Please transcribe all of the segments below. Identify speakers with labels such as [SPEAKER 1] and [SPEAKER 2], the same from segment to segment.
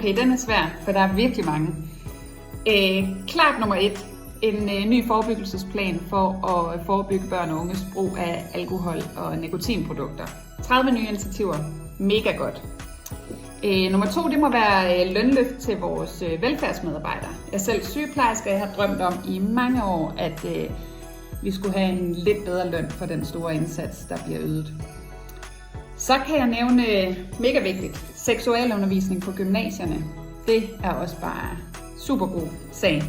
[SPEAKER 1] Okay, den er svær, for der er virkelig mange. Klart nummer 1. En ny forebyggelsesplan for at forebygge børn og unges brug af alkohol og nikotinprodukter. 30 nye initiativer. Mega godt. Nummer 2, det må være lønløft til vores velfærdsmedarbejdere. Jeg er selv sygeplejerske, og jeg har drømt om i mange år, at vi skulle have en lidt bedre løn for den store indsats, der bliver ydet. Så kan jeg nævne, mega vigtigt, seksualundervisning på gymnasierne. Det er også bare super god sag.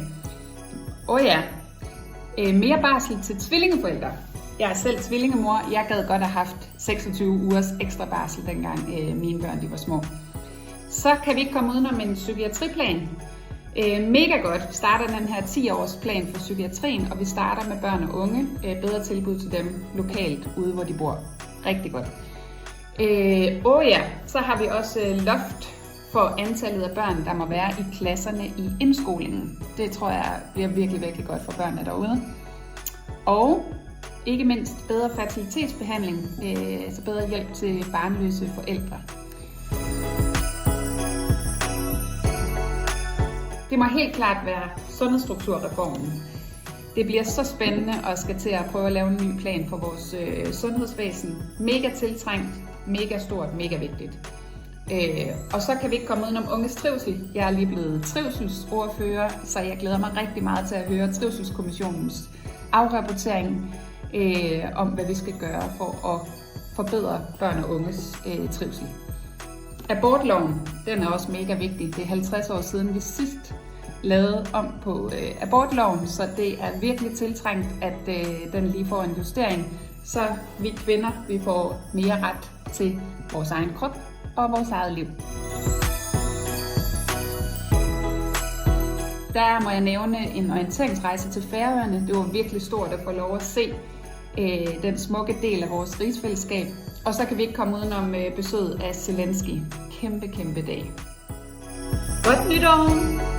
[SPEAKER 1] Mere barsel til tvillingeforældre. Jeg er selv tvillingemor. Jeg gad godt have haft 26 ugers ekstra barsel, dengang mine børn de var små. Så kan vi ikke komme udenom en psykiatriplan. Mega godt. Vi starter den her 10-års plan for psykiatrien, og vi starter med børn og unge. Bedre tilbud til dem lokalt, ude hvor de bor. Rigtig godt. Så har vi også loft for antallet af børn, der må være i klasserne i indskolingen. Det tror jeg bliver virkelig, virkelig godt for børnene derude. Og ikke mindst bedre fertilitetsbehandling, så bedre hjælp til barnløse forældre. Det må helt klart være sundhedsstrukturreformen. Det bliver så spændende og skal til at prøve at lave en ny plan for vores sundhedsvæsen. Mega tiltrængt, mega stort, mega vigtigt. Og så kan vi ikke komme udenom unges trivsel. Jeg er lige blevet trivselsordfører, så jeg glæder mig rigtig meget til at høre Trivselskommissionens afrapportering om, hvad vi skal gøre for at forbedre børn og unges trivsel. Abortloven, den er også mega vigtig. Det er 50 år siden, vi sidst lavede om på abortloven, så det er virkelig tiltrængt, at den lige får en justering, så vi kvinder vi får mere ret til vores egen krop og vores eget liv. Der må jeg nævne en orienteringsrejse til Færøerne. Det var virkelig stort at få lov at se den smukke del af vores rigsfællesskab. Og så kan vi ikke komme udenom besøget af Zelensky. Kæmpe dag. Godt nytår!